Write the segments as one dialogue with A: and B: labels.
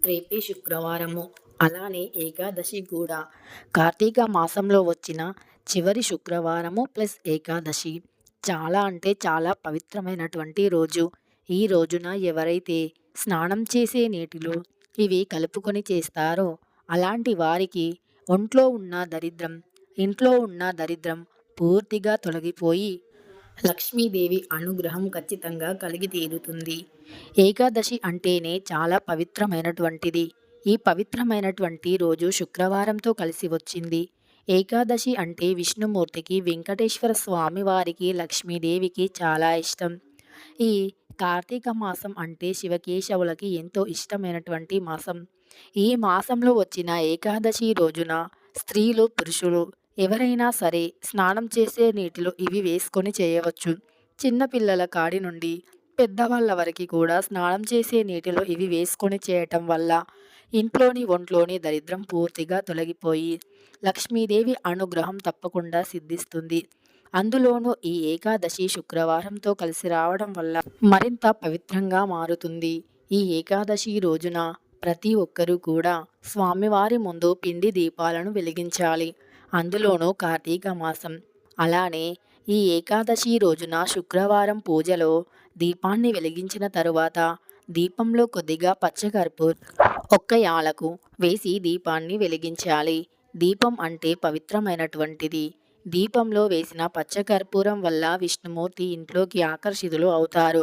A: రేపే శుక్రవారము. అలానే ఏకాదశి కూడా. కార్తీక మాసంలో వచ్చిన చివరి శుక్రవారము ప్లస్ ఏకాదశి. చాలా అంటే చాలా పవిత్రమైనటువంటి రోజు. ఈ రోజున ఎవరైతే స్నానం చేసే నీటిలో ఇవి కలుపుకొని చేస్తారో అలాంటి వారికి ఒంట్లో ఉన్న దరిద్రం, ఇంట్లో ఉన్న దరిద్రం పూర్తిగా తొలగిపోయి లక్ష్మీదేవి అనుగ్రహం ఖచ్చితంగా కలిగి తీరుతుంది. ఏకాదశి అంటేనే చాలా పవిత్రమైనటువంటిది. ఈ పవిత్రమైనటువంటి రోజు శుక్రవారంతో కలిసి వచ్చింది. ఏకాదశి అంటే విష్ణుమూర్తికి, వెంకటేశ్వర స్వామి వారికి, లక్ష్మీదేవికి చాలా ఇష్టం. ఈ కార్తీక మాసం అంటే శివకేశవులకి ఎంతో ఇష్టమైనటువంటి మాసం. ఈ మాసంలో వచ్చిన ఏకాదశి రోజున స్త్రీలు, పురుషులు ఎవరైనా సరే స్నానం చేసే నీటిలో ఇవి వేసుకొని చేయవచ్చు. చిన్నపిల్లల కాడి నుండి పెద్దవాళ్ళ వరకు కూడా స్నానం చేసే నీటిలో ఇవి వేసుకొని చేయటం వల్ల ఇంట్లోని ఒంట్లోని దరిద్రం పూర్తిగా తొలగిపోయి లక్ష్మీదేవి అనుగ్రహం తప్పకుండా సిద్ధిస్తుంది. అందులోనూ ఈ ఏకాదశి శుక్రవారంతో కలిసి రావడం వల్ల మరింత పవిత్రంగా మారుతుంది. ఈ ఏకాదశి రోజున ప్రతి ఒక్కరూ కూడా స్వామివారి ముందు పిండి దీపాలను వెలిగించాలి. అందులోనూ కార్తీక మాసం. అలానే ఈ ఏకాదశి రోజున శుక్రవారం పూజలో దీపాన్ని వెలిగించిన తరువాత దీపంలో కొద్దిగా పచ్చకర్పూరం, ఒక్క యాలకు వేసి దీపాన్ని వెలిగించాలి. దీపం అంటే పవిత్రమైనటువంటిది. దీపంలో వేసిన పచ్చకర్పూరం వల్ల విష్ణుమూర్తి ఇంట్లోకి ఆకర్షితులు అవుతారు.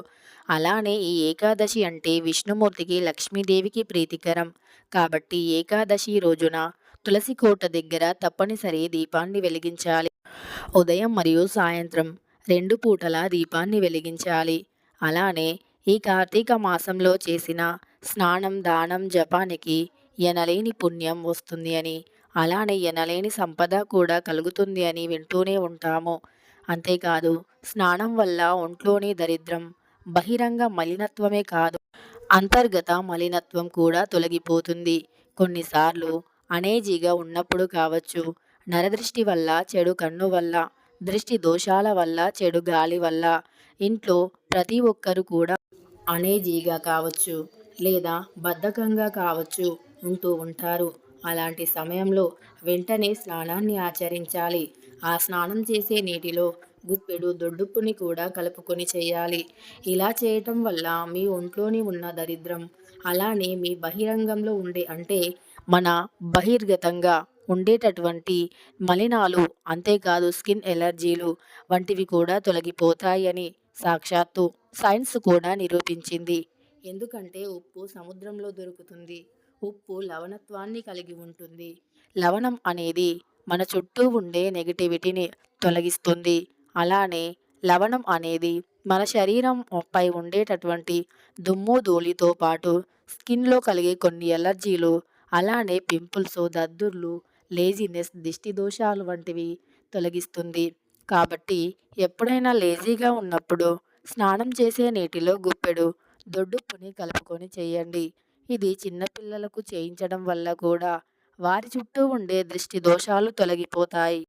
A: అలానే ఈ ఏకాదశి అంటే విష్ణుమూర్తికి, లక్ష్మీదేవికి ప్రీతికరం. కాబట్టి ఏకాదశి రోజున తులసి కోట దగ్గర తప్పనిసరి దీపాన్ని వెలిగించాలి. ఉదయం మరియు సాయంత్రం 2 పూటలా దీపాన్ని వెలిగించాలి. అలానే ఈ కార్తీక మాసంలో చేసిన స్నానం, దానం, జపానికి ఎనలేని పుణ్యం వస్తుంది అని, అలానే ఎనలేని సంపద కూడా కలుగుతుంది అని వింటూనే ఉంటాము. అంతేకాదు స్నానం వల్ల ఒంట్లోని దరిద్రం, బహిరంగ మలినత్వమే కాదు అంతర్గత మలినత్వం కూడా తొలగిపోతుంది. కొన్నిసార్లు అనేజీగా ఉన్నప్పుడు కావచ్చు, నరదృష్టి వల్ల, చెడు కన్ను వల్ల, దృష్టి దోషాల వల్ల, చెడు గాలి వల్ల ఇంట్లో ప్రతి ఒక్కరు కూడా అనేజీగా కావచ్చు లేదా బద్ధకంగా కావచ్చు ఉంటూ ఉంటారు. అలాంటి సమయంలో వెంటనే స్నానాన్ని ఆచరించాలి. ఆ స్నానం చేసే నీటిలో గుప్పెడు దొడ్డుప్పుని కూడా కలుపుకొని చేయాలి. ఇలా చేయటం వల్ల మీ ఒంట్లోని ఉన్న దరిద్రం, అలానే మీ బహిరంగంలో ఉండే అంటే మన బహిర్గతంగా ఉండేటటువంటి మలినాలు, అంతేకాదు స్కిన్ ఎలర్జీలు వంటివి కూడా తొలగిపోతాయని సాక్షాత్తు సైన్స్ కూడా నిరూపించింది. ఎందుకంటే ఉప్పు సముద్రంలో దొరుకుతుంది. ఉప్పు లవణత్వాన్ని కలిగి ఉంటుంది. లవణం అనేది మన చుట్టూ ఉండే నెగిటివిటీని తొలగిస్తుంది. అలానే లవణం అనేది మన శరీరం పై ఉండేటటువంటి దుమ్ము ధూళితో పాటు స్కిన్లో కలిగే కొన్ని ఎలర్జీలు, అలానే పింపుల్స్, దద్దుర్లు, లేజినెస్, దిష్టి దోషాలు వంటివి తొలగిస్తుంది. కాబట్టి ఎప్పుడైనా లేజీగా ఉన్నప్పుడు స్నానం చేసే నీటిలో గుప్పెడు దొడ్డుప్పుని కలుపుకొని చేయండి. ఇది చిన్నపిల్లలకు చేయించడం వల్ల కూడా వారి చుట్టూ ఉండే దృష్టి దోషాలు తొలగిపోతాయి.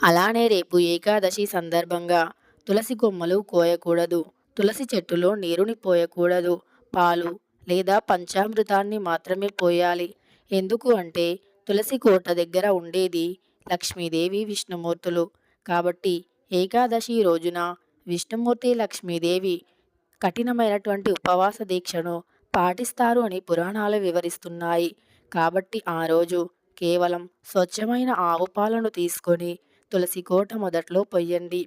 A: అలానే రేపు ఏకాదశి సందర్భంగా తులసి కొమ్మలు కోయకూడదు. తులసి చెట్టులో నీరుని పోయకూడదు. పాలు లేదా పంచామృతాన్ని మాత్రమే పోయాలి. ఎందుకు అంటే తులసి కోట దగ్గర ఉండేది లక్ష్మీదేవి, విష్ణుమూర్తులు. కాబట్టి ఏకాదశి రోజున విష్ణుమూర్తి, లక్ష్మీదేవి కఠినమైనటువంటి ఉపవాస దీక్షను పాటిస్తారు అని పురాణాలు వివరిస్తున్నాయి. కాబట్టి ఆ రోజు కేవలం స్వచ్ఛమైన ఆవు పాలను తీసుకొని తులసి కోట మొదట్లో పొయ్యండి.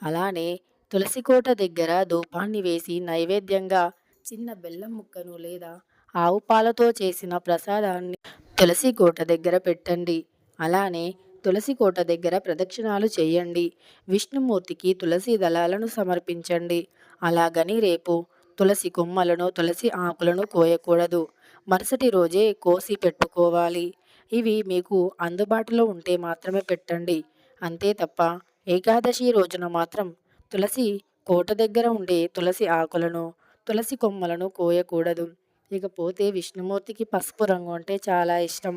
A: అలానే తులసి కోట దగ్గర ధూపాన్ని వేసి నైవేద్యంగా చిన్న బెల్లం ముక్కను లేదా ఆవు పాలతో చేసిన ప్రసాదాన్ని తులసి కోట దగ్గర పెట్టండి. అలానే తులసి కోట దగ్గర ప్రదక్షిణాలు చేయండి. విష్ణుమూర్తికి తులసి దళాలను సమర్పించండి. అలాగని రేపు తులసి కొమ్మలను, తులసి ఆకులను కోయకూడదు. మరుసటి రోజే కోసి పెట్టుకోవాలి. ఇవి మీకు అందుబాటులో ఉంటే మాత్రమే పెట్టండి. అంతే తప్ప ఏకాదశి రోజున మాత్రం తులసి కోట దగ్గర ఉండే తులసి ఆకులను, తులసి కొమ్మలను కోయకూడదు. ఇకపోతే విష్ణుమూర్తికి పసుపు రంగు అంటే చాలా ఇష్టం.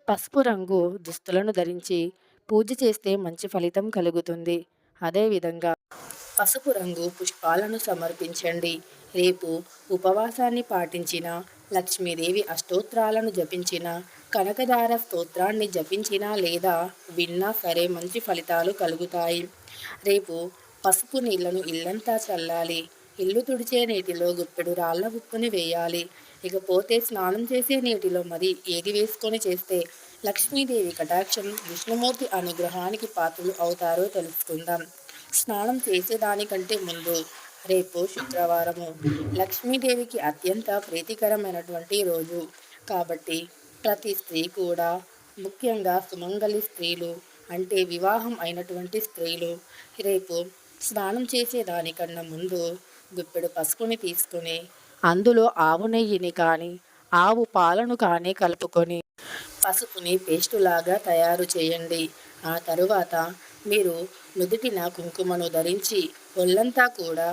A: పసుపు రంగు దుస్తులను ధరించి పూజ చేస్తే మంచి ఫలితం కలుగుతుంది. అదేవిధంగా పసుపు రంగు పుష్పాలను సమర్పించండి. రేపు ఉపవాసాన్ని పాటించిన లక్ష్మీదేవి అష్టోత్తరాలను జపించినా, కనకదార స్తోత్రాన్ని జపించినా లేదా విన్నా సరే మంచి ఫలితాలు కలుగుతాయి. రేపు పసుపు నీళ్లను ఇల్లంతా చల్లాలి. ఇల్లు తుడిచే నీటిలో గుప్పెడు రాళ్ల ఉప్పుని వేయాలి. ఇకపోతే స్నానం చేసే నీటిలో మరి ఏది వేసుకొని చేస్తే లక్ష్మీదేవి కటాక్షం, విష్ణుమూర్తి అనుగ్రహానికి పాత్రలు అవుతారో తెలుసుకుందాం. స్నానం చేసేదానికంటే ముందు రేపు శుక్రవారము లక్ష్మీదేవికి అత్యంత ప్రీతికరమైనటువంటి రోజు కాబట్టి ప్రతి స్త్రీ కూడా, ముఖ్యంగా సుమంగళి స్త్రీలు అంటే వివాహం అయినటువంటి స్త్రీలు రేపు స్నానం చేసేదానికన్నా ముందు గుప్పెడు పసుపుని తీసుకుని అందులో ఆవు నెయ్యిని కానీ ఆవు పాలను కానీ కలుపుకొని పసుపుని పేస్టులాగా తయారు చేయండి. ఆ తరువాత మీరు నుదుటిన కుంకుమను ధరించి ఒళ్ళంతా కూడా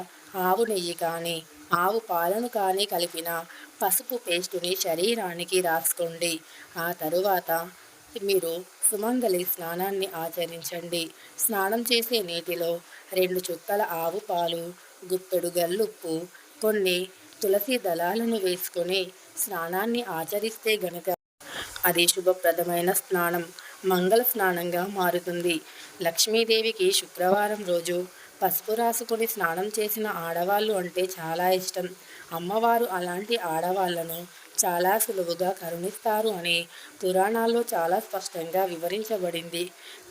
A: ఆవు నెయ్యి కానీ ఆవు పాలను కానీ కలిపిన పసుపు పేస్టుని శరీరానికి రాసుకోండి. ఆ తరువాత మీరు సుమంగళి స్నానాన్ని ఆచరించండి. స్నానం చేసే నీటిలో 2 చుక్కల ఆవు పాలు, గుప్పెడు గల్లుప్పు, కొన్ని తులసి దళాలను వేసుకొని స్నానాన్ని ఆచరిస్తే గనక అది శుభప్రదమైన స్నానం, మంగళ స్నానంగా మారుతుంది. లక్ష్మీదేవికి శుక్రవారం రోజు పసుపు రాసుకొని స్నానం చేసిన ఆడవాళ్ళు అంటే చాలా ఇష్టం. అమ్మవారు అలాంటి ఆడవాళ్లను చాలా సులువుగా కరుణిస్తారు అని పురాణాల్లో చాలా స్పష్టంగా వివరించబడింది.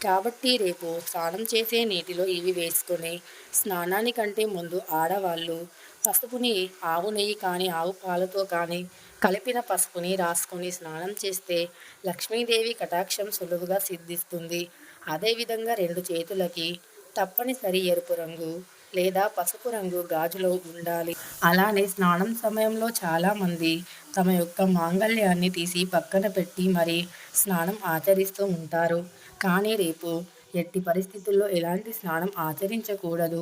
A: కాబట్టి రేపు స్నానం చేసే నీటిలో ఇవి వేసుకొని స్నానానికంటే ముందు ఆడవాళ్ళు పసుపుని ఆవు నెయ్యి కానీ ఆవు పాలతో కానీ కలిపిన పసుపుని రాసుకొని స్నానం చేస్తే లక్ష్మీదేవి కటాక్షం సులువుగా సిద్ధిస్తుంది. అదేవిధంగా 2 చేతులకి తప్పనిసరి ఎరుపు రంగు లేదా పసుపు రంగు గాజులు ఉండాలి. అలానే స్నానం సమయంలో చాలామంది తమ యొక్క మాంగళ్యాన్ని తీసి పక్కన పెట్టి మరి స్నానం ఆచరిస్తూ ఉంటారు. కానీ రేపు ఎట్టి పరిస్థితుల్లో ఎలాంటి స్నానం ఆచరించకూడదు.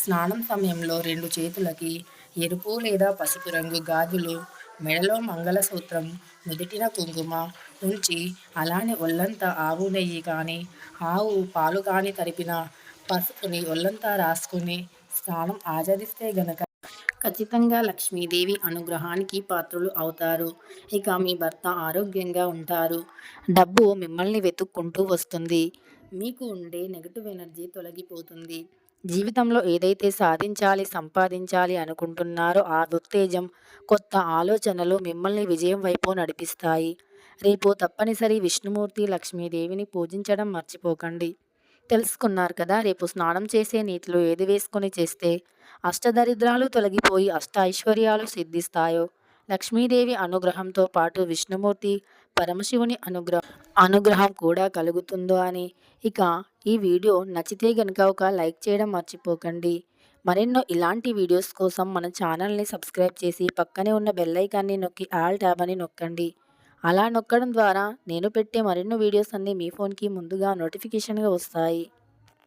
A: స్నానం సమయంలో 2 చేతులకి ఎరుపు లేదా పసుపు రంగు గాజులు, మెడలో మంగళసూత్రం, నుదుటిన కుంకుమ ఉంచి అలానే ఒళ్ళంతా ఆవు నెయ్యి కానీ ఆవు పాలు కానీ తడిపిన పసుపుని ఒళ్ళంతా రాసుకుని స్నానం ఆచరిస్తే గనక ఖచ్చితంగా లక్ష్మీదేవి అనుగ్రహానికి పాత్రులు అవుతారు. ఇక మీ భర్త ఆరోగ్యంగా ఉంటారు. డబ్బు మిమ్మల్ని వెతుక్కుంటూ వస్తుంది. మీకు ఉండే నెగటివ్ ఎనర్జీ తొలగిపోతుంది. జీవితంలో ఏదైతే సాధించాలి, సంపాదించాలి అనుకుంటున్నారో ఆ ఉత్తేజం, కొత్త ఆలోచనలు మిమ్మల్ని విజయం వైపు నడిపిస్తాయి. రేపు తప్పనిసరి విష్ణుమూర్తి, లక్ష్మీదేవిని పూజించడం మర్చిపోకండి. తెలుసుకున్నారు కదా, రేపు స్నానం చేసే నీటిలో ఏది వేసుకొని చేస్తే అష్టదరిద్రాలు తొలగిపోయి అష్ట ఐశ్వర్యాలు సిద్ధిస్తాయో, లక్ష్మీదేవి అనుగ్రహంతో పాటు విష్ణుమూర్తి, పరమశివుని అనుగ్రహం కూడా కలుగుతుందో అని. ఇక ఈ వీడియో నచ్చితే గనుక ఒక లైక్ చేయడం మర్చిపోకండి. మరెన్నో ఇలాంటి వీడియోస్ కోసం మన ఛానల్ని సబ్స్క్రైబ్ చేసి పక్కనే ఉన్న బెల్ ఐకాన్ని నొక్కి ఆల్ ట్యాబ్ అని నొక్కండి. అలా నొక్కడం ద్వారా నేను పెట్టే మరెన్నో వీడియోస్ అన్నీ మీ ఫోన్కి ముందుగా నోటిఫికేషన్గా వస్తాయి.